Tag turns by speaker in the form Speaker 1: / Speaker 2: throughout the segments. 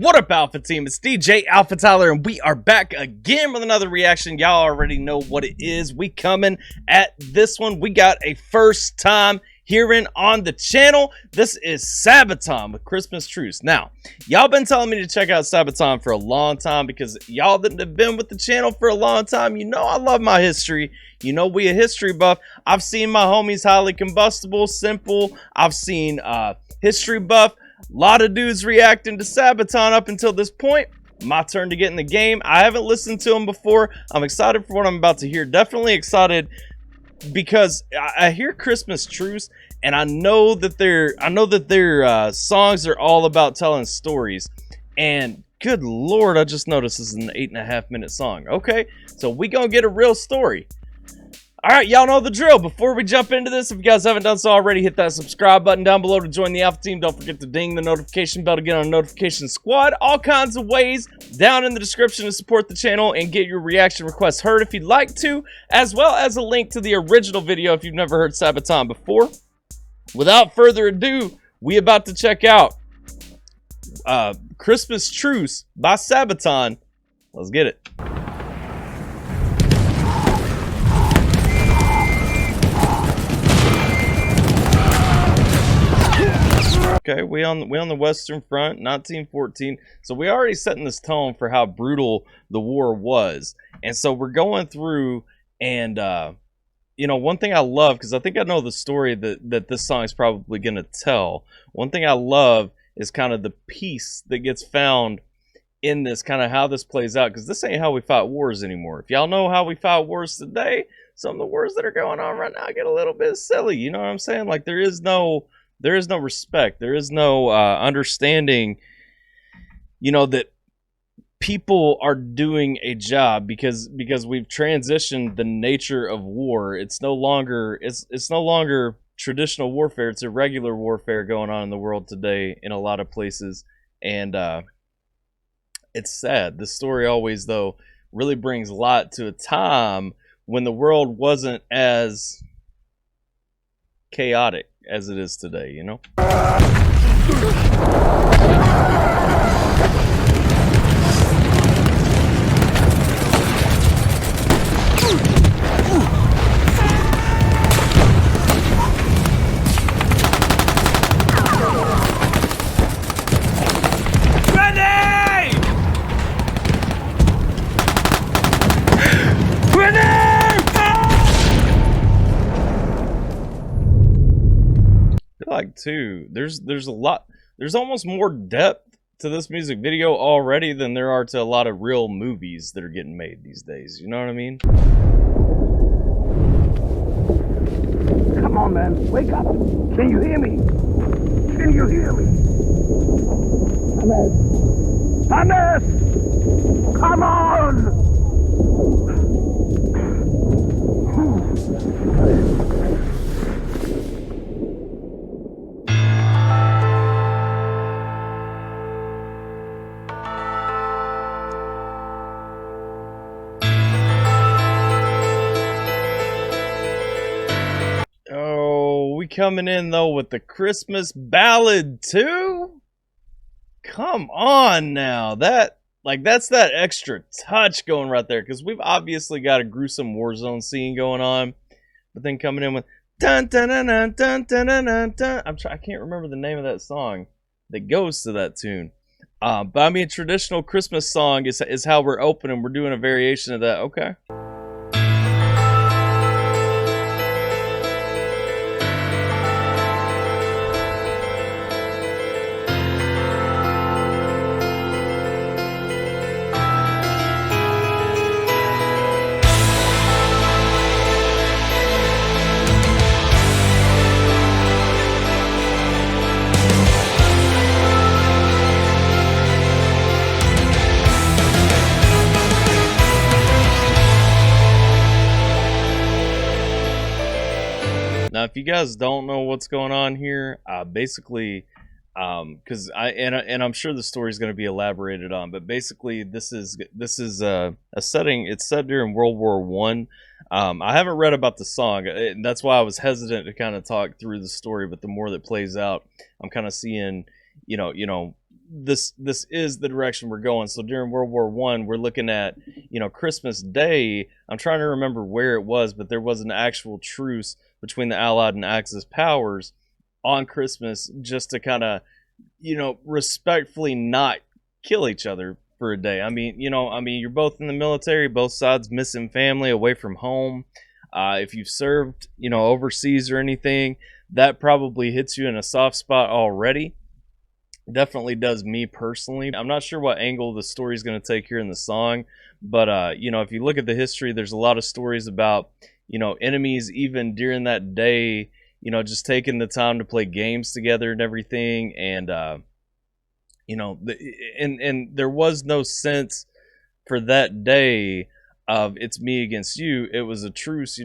Speaker 1: What up, Alpha Team? It's DJ AlphaTyler, and we are back again with another reaction. Y'all already know what it is. We coming at this one. We got a first time hearing on the channel. This is Sabaton with Christmas Truce. Now, y'all been telling me to check out Sabaton for a long time because y'all that have been with the channel for a long time, you know I love my history. You know we a history buff. I've seen my homies Highly Combustible, Simple. I've seen History Buff. A lot of dudes reacting to Sabaton up until this point. My turn to get in the game. I haven't listened to him before. I'm excited for what I'm about to hear. Definitely excited because I hear Christmas Truce, and I know that their songs are all about telling stories. And good lord, I just noticed this is an 8.5-minute song. Okay, so we gonna get a real story. All right, y'all know the drill. Before we jump into this, if you guys haven't done so already, hit that subscribe button down below to join the Alpha Team. Don't forget to ding the notification bell to get on a notification squad. All kinds of ways down in the description to support the channel and get your reaction requests heard if you'd like to, as well as a link to the original video if you've never heard Sabaton before. Without further ado, we about to check out Christmas Truce by Sabaton. Let's get it. Okay, we on the Western Front, 1914. So we already setting this tone for how brutal the war was, and so we're going through, and you know, one thing I love, because I think I know the story that this song is probably gonna tell. One thing I love is kind of the peace that gets found in this, kind of how this plays out, because this ain't how we fight wars anymore. If y'all know how we fight wars today, some of the wars that are going on right now get a little bit silly. You know what I'm saying? Like there is no respect. There is no understanding, you know, that people are doing a job because we've transitioned the nature of war. It's no longer traditional warfare. It's irregular warfare going on in the world today in a lot of places, and it's sad. This story always, though, really brings light to a time when the world wasn't as chaotic as it is today, you know? Like too, there's almost more depth to this music video already than there are to a lot of real movies that are getting made these days. You know what I mean?
Speaker 2: Come on, man, wake up! Can you hear me? Can you hear me? Thomas! Come on!
Speaker 1: We coming in though with the Christmas ballad too. Come on now, that's that extra touch going right there, because we've obviously got a gruesome war zone scene going on, but then coming in with dun dun dun dun dun dun dun dun. I can't remember the name of that song that goes to that tune, but I mean traditional Christmas song is how we're opening. We're doing a variation of that. Okay. Now, if you guys don't know what's going on here, basically, because I'm sure the story is going to be elaborated on, but basically, this is a setting. It's set during World War I. I haven't read about the song, and that's why I was hesitant to kind of talk through the story. But the more that plays out, I'm kind of seeing, you know, this is the direction we're going. So during World War I, we're looking at, Christmas Day. I'm trying to remember where it was, but there was an actual truce between the Allied and Axis powers on Christmas, just to kind of, respectfully not kill each other for a day. I mean, you're both in the military, both sides missing family, away from home. If you've served, overseas or anything, that probably hits you in a soft spot already. Definitely does me personally. I'm not sure what angle the story is going to take here in the song, but if you look at the history, there's a lot of stories about, enemies even during that day, just taking the time to play games together and everything. And and there was no sense for that day of it's me against you. It was a truce.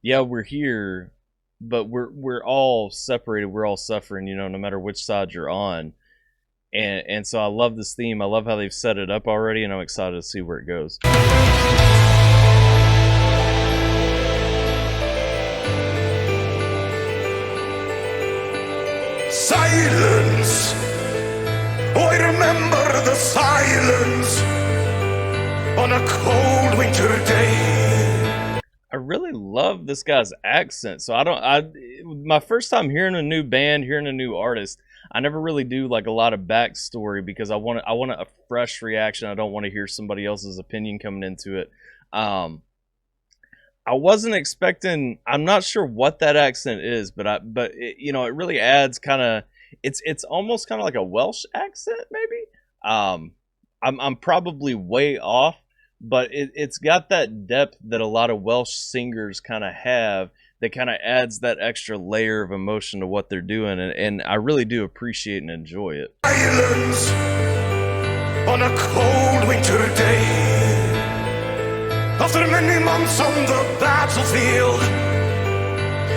Speaker 1: Yeah, we're here, but we're all separated. We're all suffering, no matter which side you're on. And so I love this theme. I love how they've set it up already, and I'm excited to see where it goes.
Speaker 3: Silence. Oh, I remember the silence on a cold winter day.
Speaker 1: I really love this guy's accent. So my first time hearing a new band, hearing a new artist, I never really do like a lot of backstory because I want a fresh reaction. I don't want to hear somebody else's opinion coming into it. I wasn't expecting. I'm not sure what that accent is, but it, it really adds kind of. It's almost kind of like a Welsh accent, maybe. I'm probably way off, but it's got that depth that a lot of Welsh singers kind of have. That kind of adds that extra layer of emotion to what they're doing, and I really do appreciate and enjoy it.
Speaker 3: Silence on a cold winter day. After many months on the battlefield,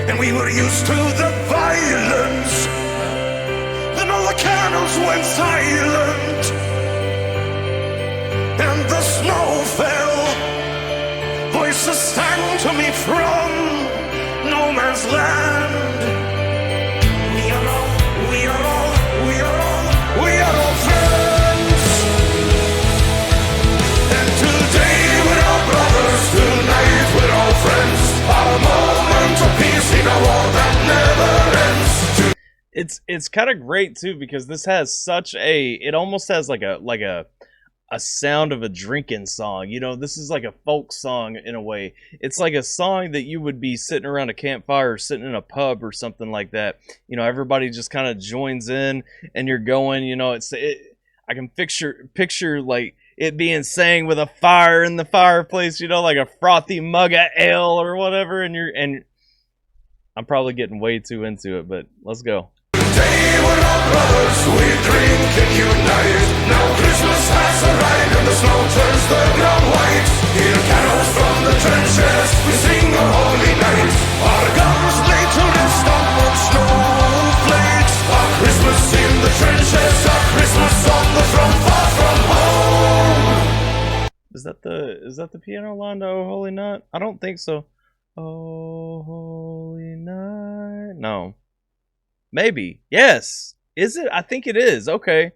Speaker 3: and we were used to the violence, then all the cannons went silent, and the snow fell. Voices sang to me from no man's land. We are all, we are all, we are all, we are all friends. And today we're all brothers, tonight we're all friends. Our moment of peace in a war that never ends.
Speaker 1: It's kind of great too, because this has such it almost has like a sound of a drinking song. This is like a folk song in a way. It's like a song that you would be sitting around a campfire or sitting in a pub or something like that. Everybody just kind of joins in and you're going, I can picture like it being sang with a fire in the fireplace, like a frothy mug of ale or whatever. And I'm probably getting way too into it, but let's go.
Speaker 3: Today we're all brothers, we drink and unite. Now Christmas has arrived and the snow turns the ground white. Hear carols from the trenches, we sing a holy night. Our guns laid to rest on warm snowflakes. Our Christmas in the trenches, our Christmas on the front, far from home.
Speaker 1: Is that the piano line to Oh Holy Night? I don't think so. Oh Holy Night. No. Maybe. Yes. Is it? I think it is. Okay.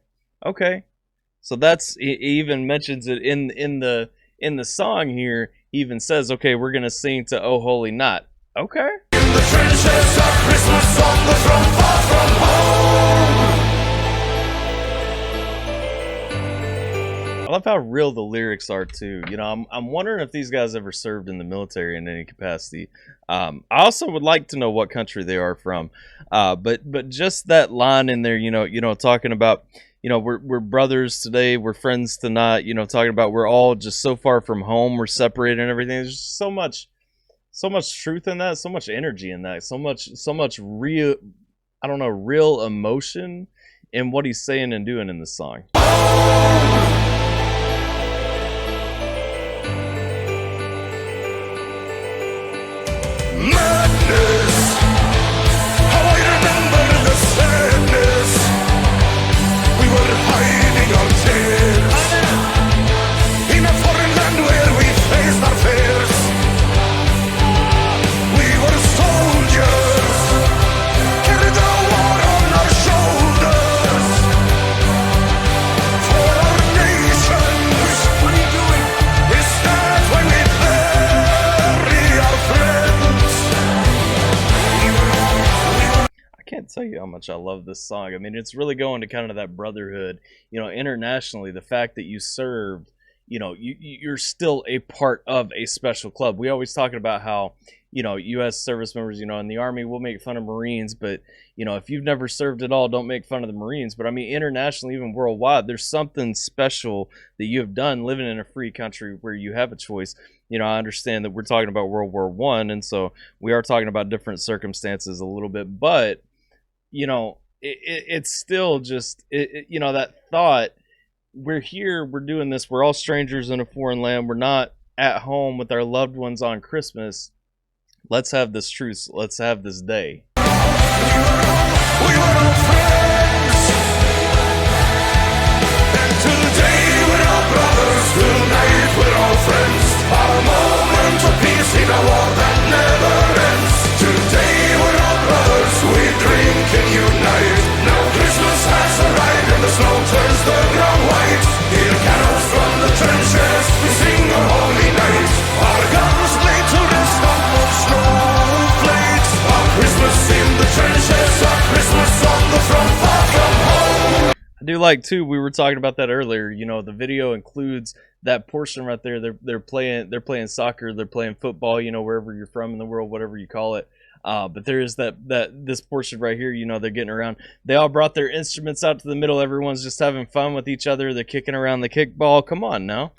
Speaker 1: So he even mentions it in the song here. He even says, okay, we're gonna sing to Oh Holy Night. Okay.
Speaker 3: In the trenches of Christmas on the front, far from home.
Speaker 1: I love how real the lyrics are too. I'm wondering if these guys ever served in the military in any capacity. I also would like to know what country they are from. But just that line in there, talking about, we're brothers today, we're friends tonight. Talking about we're all just so far from home, we're separated and everything. There's just so much truth in that, so much energy in that, so much real, real emotion in what he's saying and doing in this song.
Speaker 3: Madness, how I remember the sadness. We were hiding our tears in a foreign land where we faced our fears. We were soldiers, carried the war on our shoulders.
Speaker 1: much I love this song. I mean, it's really going to kind of that brotherhood, you know, internationally. The fact that you served, you know, you're still a part of a special club. We always talking about how, you know, U.S. service members, you know, in the Army, we'll make fun of Marines, but, you know, if you've never served at all, don't make fun of the Marines. But I mean, internationally, even worldwide, there's something special that you have done living in a free country where you have a choice. You know, I understand that we're talking about World War I, and so we are talking about different circumstances a little bit, but, you know, it's still just, you know, that thought, we're here, we're doing this, we're all strangers in a foreign land, we're not at home with our loved ones on Christmas. Let's have this truce. Let's have this day.
Speaker 3: We were all friends, and today we're all brothers, tonight we're all friends. Our moment of peace in a war that never ends. Today we're all brothers, we drink and unite. Now Christmas has arrived and the snow turns the ground white. Hear carols from the trenches, we sing a holy night. Our guns lay to rest on the snowflakes. Our Christmas in the trenches, our Christmas on the front, far from home.
Speaker 1: I do like too, we were talking about that earlier, you know, the video includes that portion right there. They're playing soccer, they're playing football, you know, wherever you're from in the world, whatever you call it. But there is this portion right here, you know, they're getting around. They all brought their instruments out to the middle. Everyone's just having fun with each other. They're kicking around the kickball. Come on now.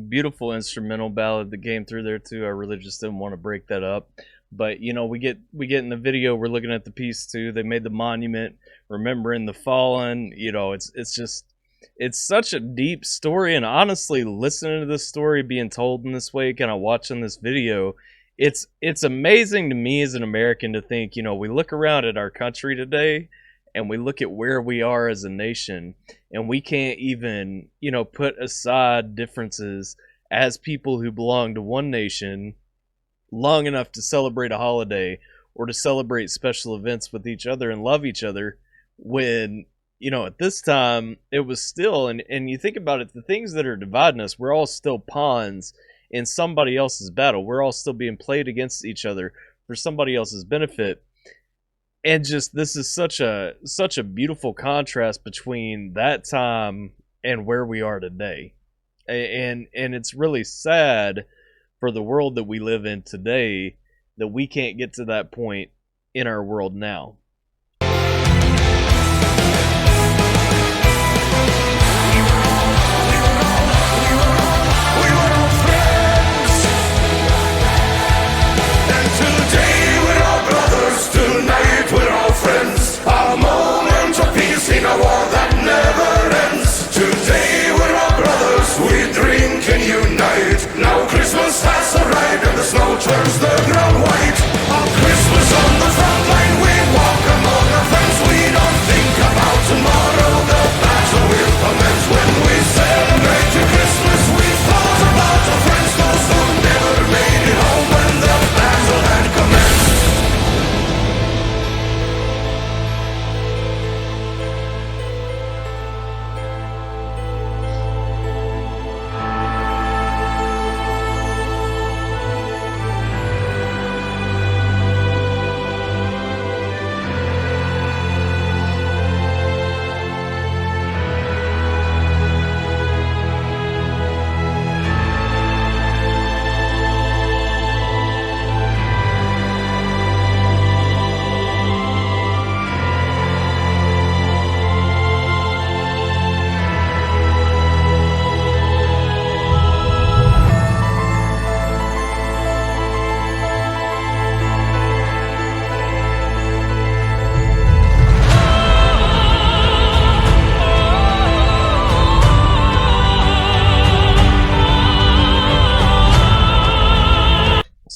Speaker 1: Beautiful instrumental ballad that came through there too. I really just didn't want to break that up, but you know, we get in the video, we're looking at the piece too. They made the monument remembering the fallen. You know, it's such a deep story, and honestly, listening to this story being told in this way, kind of watching this video, it's amazing to me as an American to think, you know, we look around at our country today and we look at where we are as a nation, and we can't even, you know, put aside differences as people who belong to one nation long enough to celebrate a holiday or to celebrate special events with each other and love each other, when, you know, at this time it was still, and you think about it, the things that are dividing us, we're all still pawns in somebody else's battle. We're all still being played against each other for somebody else's benefit. And just, this is such a beautiful contrast between that time and where we are today. And it's really sad for the world that we live in today that we can't get to that point in our world now.
Speaker 3: Tonight we're all friends, a moment of peace in a war that never ends. Today we're all brothers, we drink and unite. Now Christmas has arrived and the snow turns the ground white. On Christmas on the front line we walk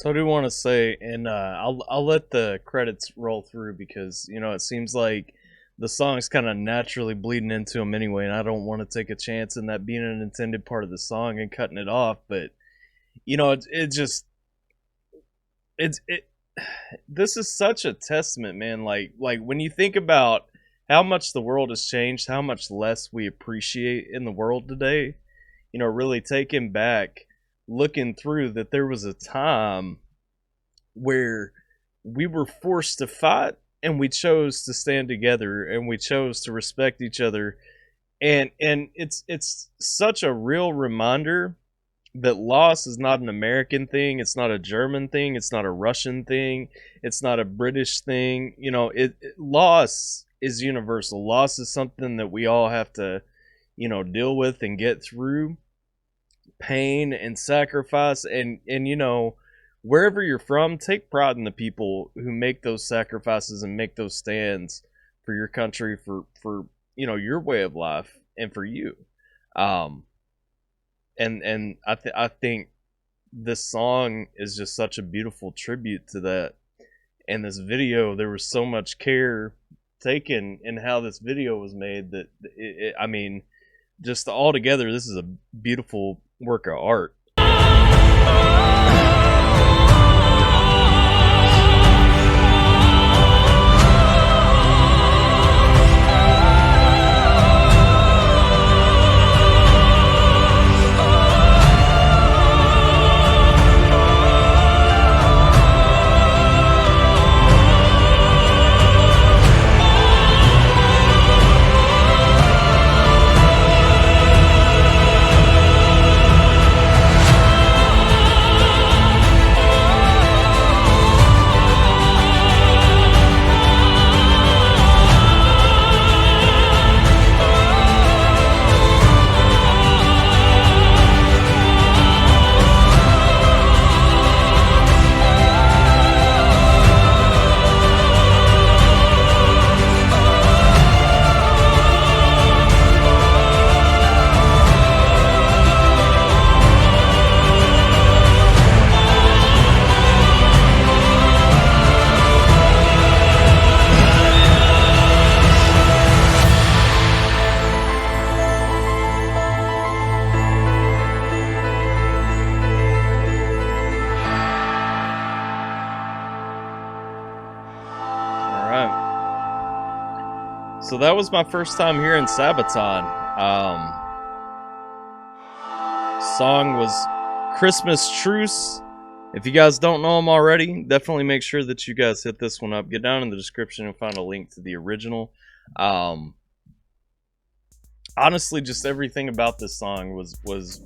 Speaker 1: So I do want to say, and I'll let the credits roll through because it seems like the song's kind of naturally bleeding into them anyway, and I don't want to take a chance in that being an intended part of the song and cutting it off. But this is such a testament, man. Like when you think about how much the world has changed, how much less we appreciate in the world today, really taking back, looking through that there was a time where we were forced to fight and we chose to stand together and we chose to respect each other. And it's such a real reminder that loss is not an American thing. It's not a German thing. It's not a Russian thing. It's not a British thing. Loss is universal. Loss is something that we all have to, deal with and get through. Pain and sacrifice, and wherever you're from, take pride in the people who make those sacrifices and make those stands for your country, for your way of life, and for you. And I think this song is just such a beautiful tribute to that. And this video, there was so much care taken in how this video was made that just all together, this is a beautiful work of art. So that was my first time hearing Sabaton. Song was Christmas Truce. If you guys don't know them already, definitely make sure that you guys hit this one up. Get down in the description and find a link to the original. Honestly, just everything about this song was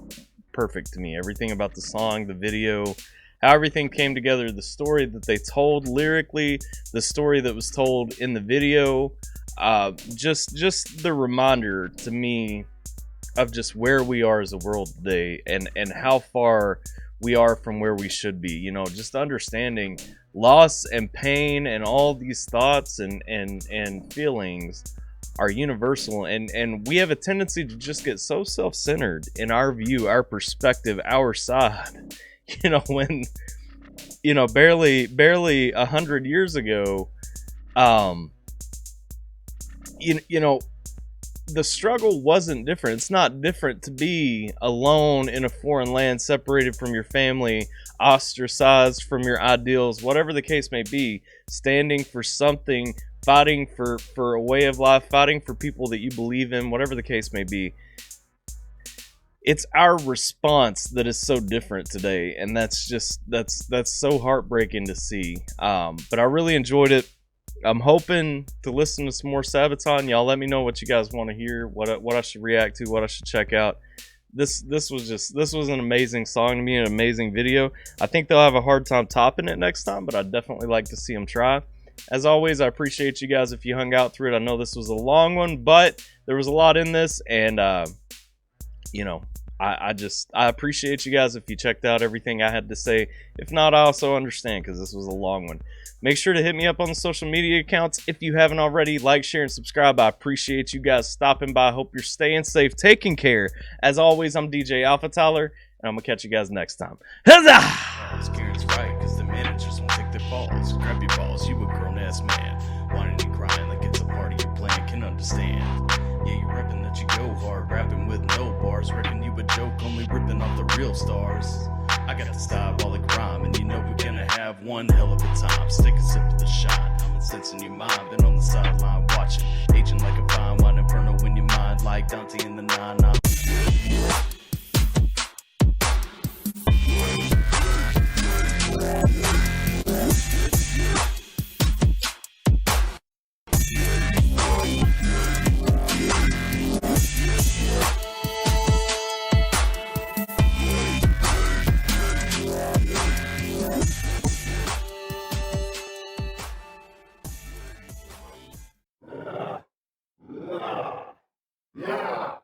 Speaker 1: perfect to me. Everything about the song, the video, how everything came together, the story that they told lyrically, the story that was told in the video. Just the reminder to me of just where we are as a world today and how far we are from where we should be. Just understanding loss and pain and all these thoughts and feelings are universal, and we have a tendency to just get so self-centered in our view, our perspective, our side. When barely 100 years ago, the struggle wasn't different. It's not different to be alone in a foreign land, separated from your family, ostracized from your ideals, whatever the case may be, standing for something, fighting for a way of life, fighting for people that you believe in, whatever the case may be. It's our response that is so different today, and that's so heartbreaking to see. But I really enjoyed it. I'm hoping to listen to some more Sabaton. Y'all let me know what you guys want to hear, what I should react to, what I should check out. This was an amazing song to me, an amazing video. I think they'll have a hard time topping it next time, but I'd definitely like to see them try. As always, I appreciate you guys if you hung out through it. I know this was a long one, but there was a lot in this, and I appreciate you guys if you checked out everything I had to say. If not, I also understand, because this was a long one. Make sure to hit me up on the social media accounts if you haven't already. Like, share, and subscribe. I appreciate you guys stopping by. I hope you're staying safe, taking care. As always, I'm DJ AlphaTyler, And I'm gonna catch you guys next time. Huzzah!
Speaker 4: Karen's right, cause the managers won't take their balls. Grab your balls, you a grown-ass man. Whining and crying like it's a part of your plan, can understand. Yeah, you reppin' that you go hard, rapping with no bars. Reckon you a joke, only ripping off the real stars. I got the diabolic rhyme, and you know we're gonna have one hell of a time. Stick a sip of the shine, common sense in your mind. Been on the sideline watching, aging like a fine wine, inferno in your mind, like Dante in the 9-9.